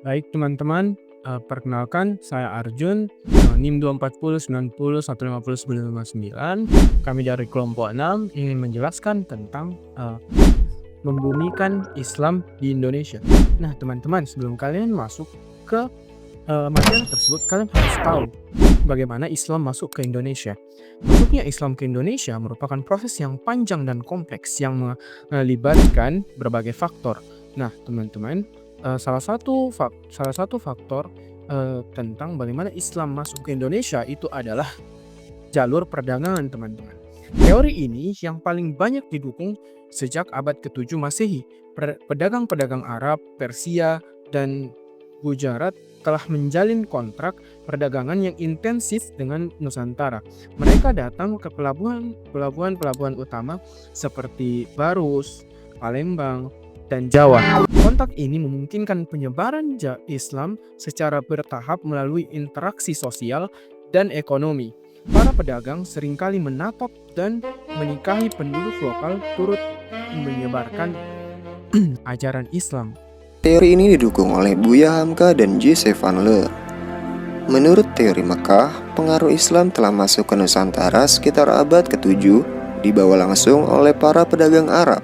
Baik teman-teman, perkenalkan saya Arjun, NIM 240901599. Kami dari kelompok 6 ingin menjelaskan tentang membumikan Islam di Indonesia. Nah teman-teman, sebelum kalian masuk ke materi tersebut, kalian harus tahu bagaimana Islam masuk ke Indonesia. Masuknya Islam ke Indonesia merupakan proses yang panjang dan kompleks yang melibatkan berbagai faktor. Nah teman-teman, salah satu faktor tentang bagaimana Islam masuk ke Indonesia itu adalah jalur perdagangan, teman-teman. Teori ini yang paling banyak didukung sejak abad ke-7 Masehi. Pedagang-pedagang Arab, Persia, dan Gujarat telah menjalin kontrak perdagangan yang intensif dengan Nusantara. Mereka datang ke pelabuhan utama seperti Barus, Palembang, dan Jawa. Kontak ini memungkinkan penyebaran Islam secara bertahap melalui interaksi sosial dan ekonomi. Para pedagang seringkali menatap dan menikahi penduduk lokal turut menyebarkan ajaran Islam. Teori ini didukung oleh Buya Hamka dan J. Van Leer. Menurut teori Mekah, pengaruh Islam telah masuk ke Nusantara sekitar abad ke-7, dibawa langsung oleh para pedagang Arab.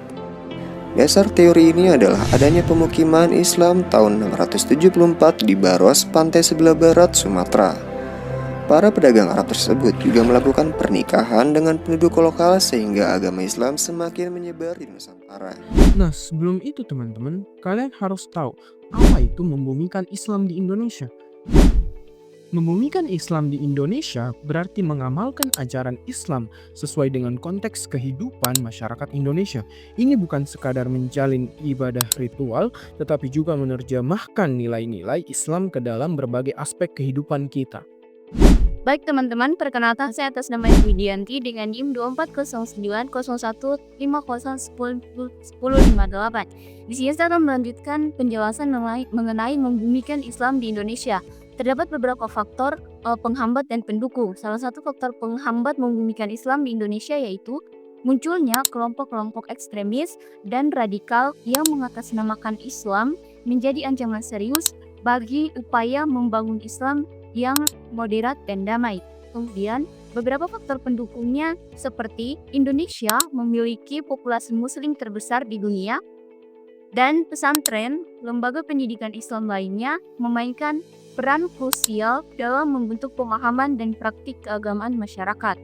Dasar teori ini adalah adanya pemukiman Islam tahun 674 di Baros, pantai sebelah barat Sumatera. Para pedagang Arab tersebut juga melakukan pernikahan dengan penduduk lokal sehingga agama Islam semakin menyebar di Nusantara. Nah, sebelum itu teman-teman, kalian harus tahu apa itu membumikan Islam di Indonesia. Membumikan Islam di Indonesia berarti mengamalkan ajaran Islam sesuai dengan konteks kehidupan masyarakat Indonesia. Ini bukan sekadar menjalin ibadah ritual, tetapi juga menerjemahkan nilai-nilai Islam ke dalam berbagai aspek kehidupan kita. Baik teman-teman, perkenalkan saya atas nama Widianti dengan NIM 2409011101058. Di sini saya akan melanjutkan penjelasan mengenai membumikan Islam di Indonesia. Terdapat beberapa faktor penghambat dan pendukung. Salah satu faktor penghambat membumikan Islam di Indonesia yaitu munculnya kelompok-kelompok ekstremis dan radikal yang mengatasnamakan Islam menjadi ancaman serius bagi upaya membangun Islam yang moderat dan damai. Kemudian, beberapa faktor pendukungnya seperti Indonesia memiliki populasi muslim terbesar di dunia dan pesantren, lembaga pendidikan Islam lainnya memainkan peran krusial dalam membentuk pemahaman dan praktik keagamaan masyarakat.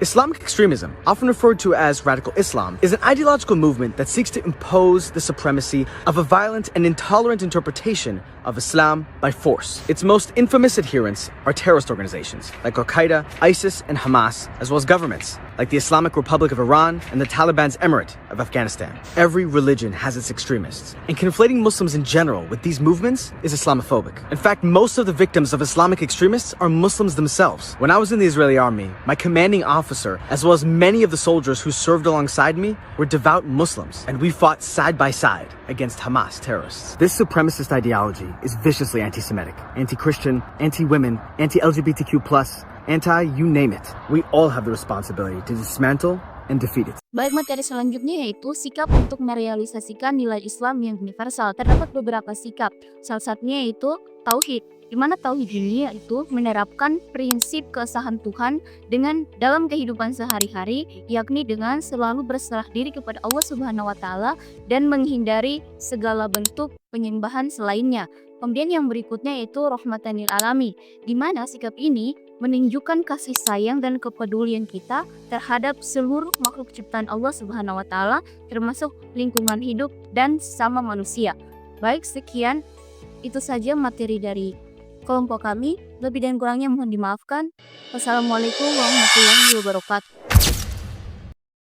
Islamic extremism, often referred to as radical Islam, is an ideological movement that seeks to impose the supremacy of a violent and intolerant interpretation of Islam by force. Its most infamous adherents are terrorist organizations like Al-Qaeda, ISIS, and Hamas, as well as governments like the Islamic Republic of Iran and the Taliban's Emirate of Afghanistan. Every religion has its extremists, and conflating Muslims in general with these movements is Islamophobic. In fact, most of the victims of Islamic extremists are Muslims themselves. When I was in the Israeli army, my commanding officer, as well as many of the soldiers who served alongside me, were devout Muslims, and we fought side by side against Hamas terrorists. This supremacist ideology is viciously anti-Semitic, anti-Christian, anti-women, anti-LGBTQ+, you name it. We all have the responsibility to dismantle and defeat it. Baik, materi selanjutnya yaitu sikap untuk merealisasikan nilai Islam yang universal. Terdapat beberapa sikap, salah satunya yaitu tauhid, di mana tauhid ini yaitu menerapkan prinsip keesahan Tuhan dalam kehidupan sehari-hari, yakni dengan selalu berserah diri kepada Allah Subhanahu wa taala dan menghindari segala bentuk penyembahan selainnya. Kemudian yang berikutnya yaitu rahmatan lil alamin, di mana sikap ini menunjukkan kasih sayang dan kepedulian kita terhadap seluruh makhluk ciptaan Allah Subhanahu wa taala, termasuk lingkungan hidup dan sesama manusia. Baik, sekian itu saja materi dari kelompok kami. Lebih dan kurangnya mohon dimaafkan. Wassalamualaikum warahmatullahi wabarakatuh.